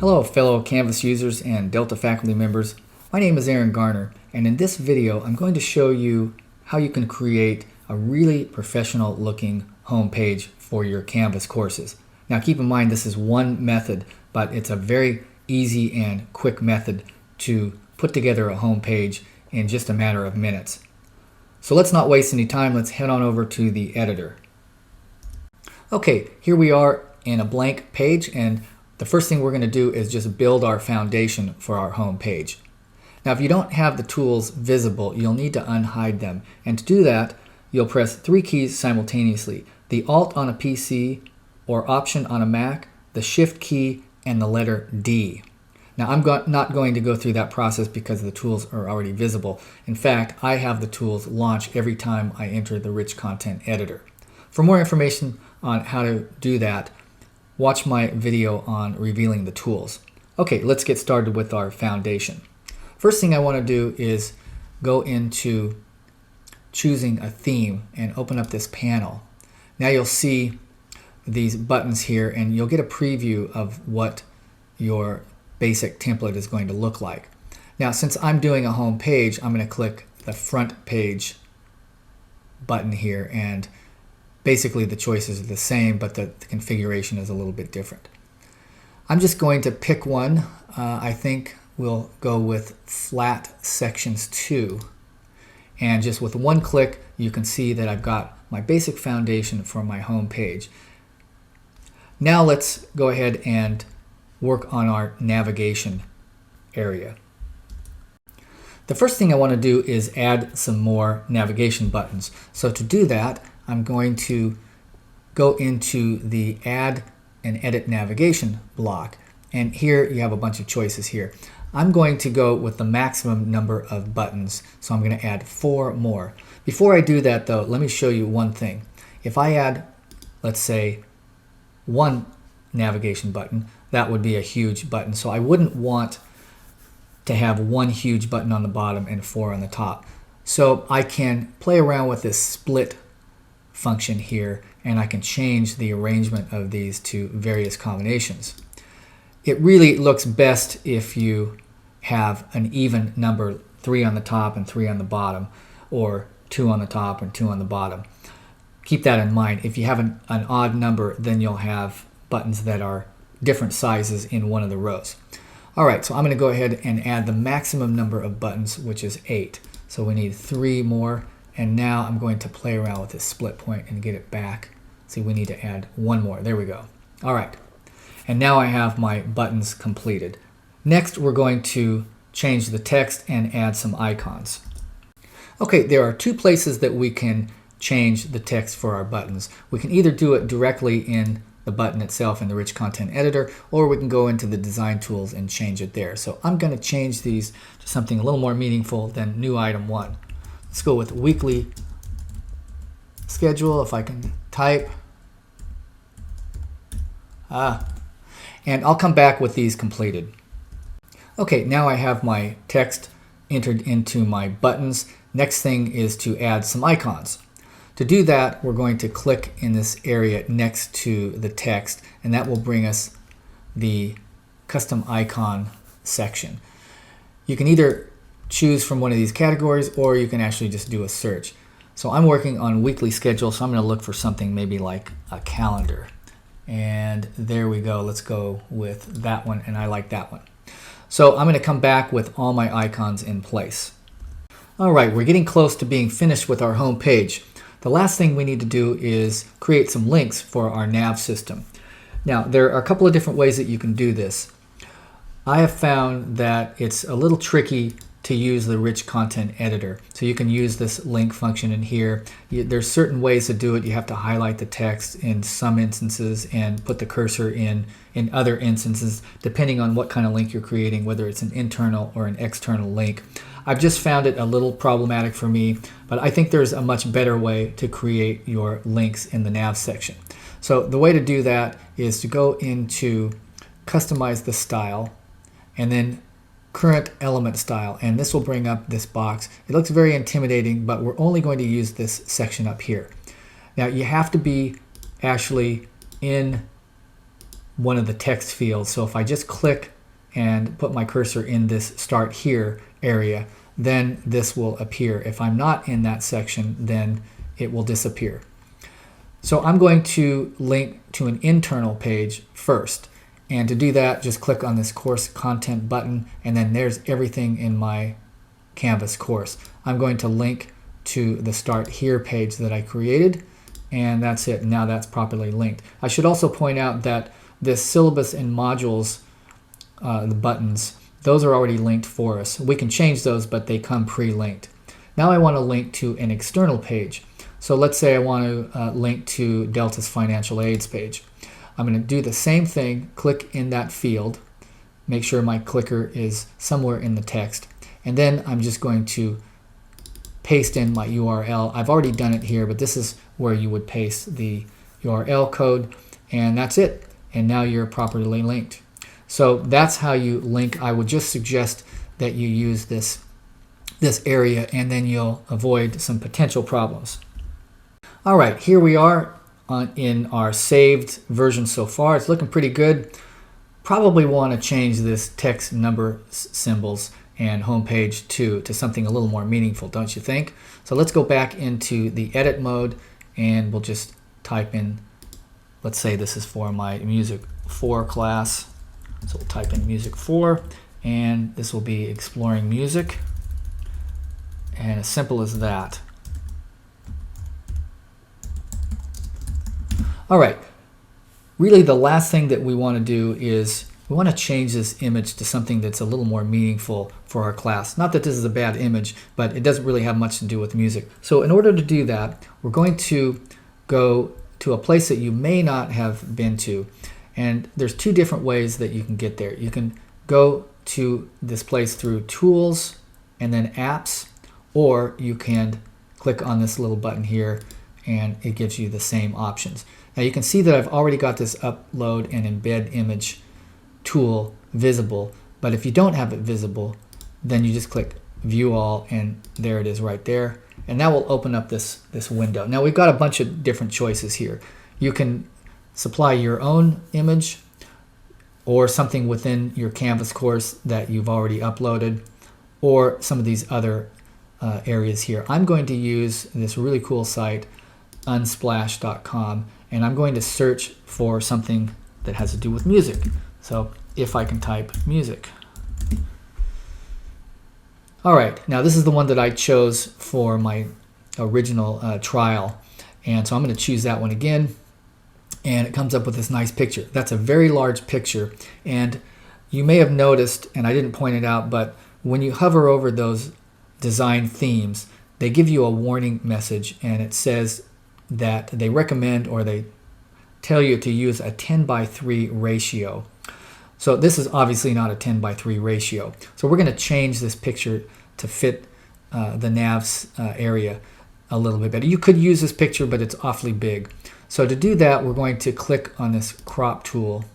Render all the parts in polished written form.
Hello fellow Canvas users and Delta faculty members. My name is Aaron Garner, and in this video I'm going to show you how you can create a really professional looking home page for your Canvas courses. Now keep in mind this is one method, but it's a very easy and quick method to put together a home page in just a matter of minutes. So let's not waste any time, let's head on over to the editor. Okay, here we are in a blank page, and the first thing we're going to do is just build our foundation for our home page. Now if you don't have the tools visible, you'll need to unhide them, and to do that you'll press three keys simultaneously: the Alt on a PC or Option on a Mac, the Shift key, and the letter D. Now I'm not going to go through that process because the tools are already visible. In fact, I have the tools launch every time I enter the Rich Content Editor. For more information on how to do that, watch my video on revealing the tools. Okay, let's get started with our foundation. First thing I want to do is go into choosing a theme and open up this panel. Now you'll see these buttons here, and you'll get a preview of what your basic template is going to look like. Now since I'm doing a home page, I'm going to click the front page button here, and basically the choices are the same, but the configuration is a little bit different. I'm just going to pick one. I think we'll go with Flat Sections 2. And just with one click, you can see that I've got my basic foundation for my home page. Now let's go ahead and work on our navigation area. The first thing I want to do is add some more navigation buttons. So to do that, I'm going to go into the Add and Edit Navigation block, and here you have a bunch of choices here. I'm going to go with the maximum number of buttons, so I'm going to add 4 more. Before I do that though, let me show you one thing. If I add, let's say, 1 navigation button, that would be a huge button, so I wouldn't want to have 1 huge button on the bottom and 4 on the top. So I can play around with this split function here, and I can change the arrangement of these to various combinations. It really looks best if you have an even number, 3 on the top and 3 on the bottom, or 2 on the top and 2 on the bottom. Keep that in mind. If you have an odd number, then you'll have buttons that are different sizes in one of the rows. Alright, so I'm going to go ahead and add the maximum number of buttons, which is 8. So we need 3 more. And now I'm going to play around with this split point and get it back. See, we need to add 1 more. There we go. All right. And now I have my buttons completed. Next, we're going to change the text and add some icons. Okay, there are 2 places that we can change the text for our buttons. We can either do it directly in the button itself in the Rich Content Editor, or we can go into the design tools and change it there. So I'm going to change these to something a little more meaningful than new item 1. Let's go with weekly schedule, if I can type. And I'll come back with these completed. Okay, now I have my text entered into my buttons. Next thing is to add some icons. To do that, we're going to click in this area next to the text, and that will bring us the custom icon section. You can either choose from one of these categories, or you can actually just do a search. So I'm working on weekly schedule, so I'm going to look for something maybe like a calendar. And there we go. Let's go with that one, and I like that one. So I'm going to come back with all my icons in place. All right, we're getting close to being finished with our home page. The last thing we need to do is create some links for our nav system. Now, there are a couple of different ways that you can do this. I have found that it's a little tricky to use the Rich Content Editor. So you can use this link function in here. There's certain ways to do it. You have to highlight the text in some instances and put the cursor in other instances, depending on what kind of link you're creating, whether it's an internal or an external link. I've just found it a little problematic for me, but I think there's a much better way to create your links in the nav section. So the way to do that is to go into Customize the Style, and then Current Element Style, and this will bring up this box. It looks very intimidating, but we're only going to use this section up here. Now you have to be actually in one of the text fields. So if I just click and put my cursor in this Start Here area, then this will appear. If I'm not in that section, then it will disappear. So I'm going to link to an internal page first. And to do that, just click on this course content button, and then there's everything in my Canvas course. I'm going to link to the Start Here page that I created, and that's it. Now that's properly linked. I should also point out that this syllabus and modules, the buttons, those are already linked for us. We can change those, but they come pre-linked. Now I want to link to an external page. So let's say I want to link to Delta's financial aids page. I'm going to do the same thing, click in that field, make sure my clicker is somewhere in the text, and then I'm just going to paste in my URL. I've already done it here, but this is where you would paste the URL code, and that's it. And now you're properly linked. So that's how you link. I would just suggest that you use this area, and then you'll avoid some potential problems. All right, here we are in our saved version so far. It's looking pretty good. Probably want to change this text number symbols and homepage to something a little more meaningful, don't you think? So let's go back into the edit mode, and we'll just type in, let's say this is for my Music 4 class. So we'll type in Music 4, and this will be Exploring Music. And as simple as that. All right, really the last thing that we want to do is we want to change this image to something that's a little more meaningful for our class. Not that this is a bad image, but it doesn't really have much to do with music. So in order to do that, we're going to go to a place that you may not have been to. And there's two different ways that you can get there. You can go to this place through Tools and then Apps, or you can click on this little button here and it gives you the same options. Now you can see that I've already got this Upload and Embed Image tool visible, but if you don't have it visible, then you just click View All, and there it is right there. And that will open up this window. Now we've got a bunch of different choices here. You can supply your own image or something within your Canvas course that you've already uploaded, or some of these other areas here. I'm going to use this really cool site, unsplash.com, and I'm going to search for something that has to do with music. So if I can type music. All right, now this is the one that I chose for my original trial, and so I'm going to choose that one again, and it comes up with this nice picture. That's a very large picture, and you may have noticed, and I didn't point it out, but when you hover over those design themes, they give you a warning message, and it says that they recommend, or they tell you to use a 10:3 ratio. So this is obviously not a 10:3 ratio. So we're going to change this picture to fit the nav's area a little bit better. You could use this picture, but it's awfully big. So to do that, we're going to click on this crop tool,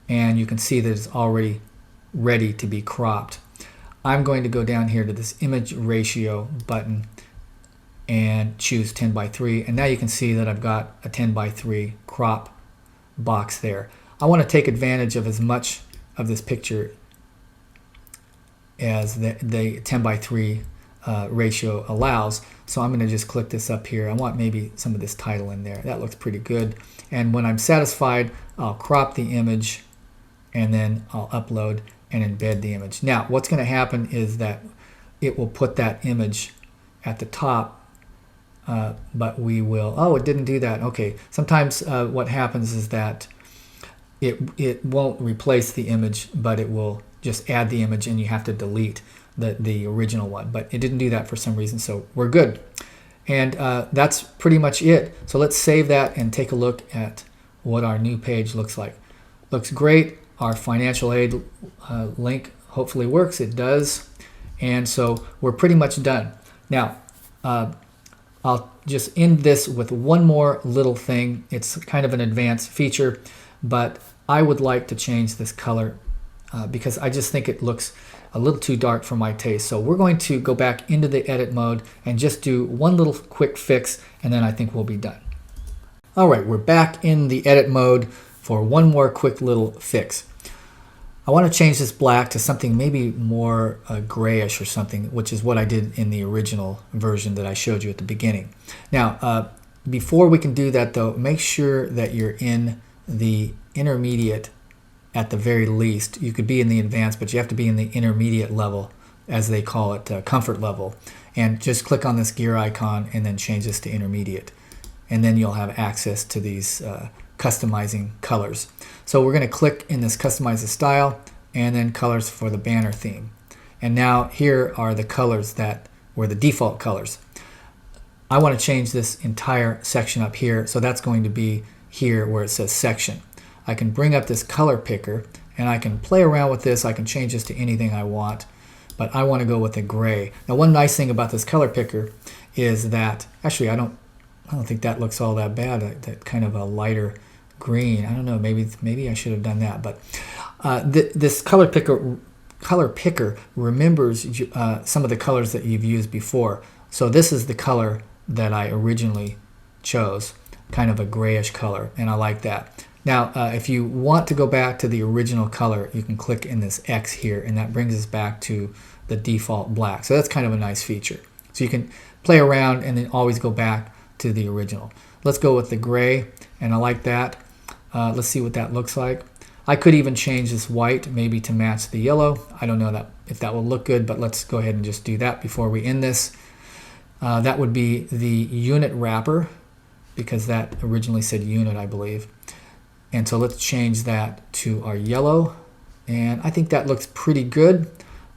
and you can see that it's already ready to be cropped. I'm going to go down here to this image ratio button and choose 10:3, and now you can see that I've got a 10:3 crop box there. I want to take advantage of as much of this picture as the 10:3 ratio allows, so I'm going to just click this up here. I want maybe some of this title in there. That looks pretty good, and when I'm satisfied, I'll crop the image, and then I'll upload and embed the image. Now what's going to happen is that it will put that image at the top, but we will, oh, it didn't do that. Okay, sometimes what happens is that it won't replace the image, but it will just add the image, and you have to delete the original one, but it didn't do that for some reason, so we're good. And that's pretty much it. So let's save that and take a look at what our new page looks like. Looks great. Our financial aid link hopefully works. It does. And so we're pretty much done. Now I'll just end this with one more little thing. It's kind of an advanced feature, but I would like to change this color because I just think it looks a little too dark for my taste. So we're going to go back into the edit mode and just do one little quick fix, and then I think we'll be done. All right, we're back in the edit mode for one more quick little fix. I want to change this black to something maybe more grayish or something, which is what I did in the original version that I showed you at the beginning. Now, before we can do that though, make sure that you're in the intermediate at the very least. You could be in the advanced, but you have to be in the intermediate level, as they call it, comfort level. And just click on this gear icon and then change this to intermediate. And then you'll have access to these customizing colors. So we're going to click in this customize the style and then colors for the banner theme. And now here are the colors that were the default colors. I want to change this entire section up here, so that's going to be here where it says section. I can bring up this color picker and I can play around with this. I can change this to anything I want, but I want to go with the gray. Now one nice thing about this color picker is that, actually I don't think that looks all that bad, that kind of a lighter green. I don't know, maybe I should have done that, but this color picker remembers some of the colors that you've used before. So this is the color that I originally chose, kind of a grayish color, and I like that. Now if you want to go back to the original color, you can click in this X here, and that brings us back to the default black. So that's kind of a nice feature. So you can play around and then always go back to the original. Let's go with the gray, and I like that. Let's see what that looks like. I could even change this white maybe to match the yellow. I don't know if that will look good, but let's go ahead and just do that before we end this. That would be the unit wrapper, because that originally said unit, I believe. And so let's change that to our yellow, and I think that looks pretty good.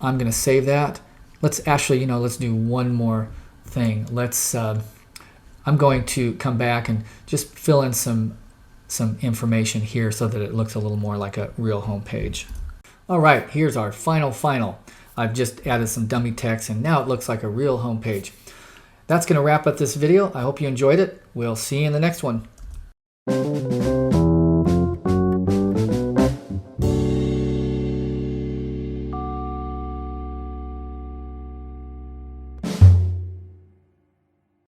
I'm going to save that. Let's actually, let's do one more thing. I'm going to come back and just fill in some information here so that it looks a little more like a real home page. All right, here's our final. I've just added some dummy text, and now it looks like a real home page. That's going to wrap up this video. I hope you enjoyed it. We'll see you in the next one.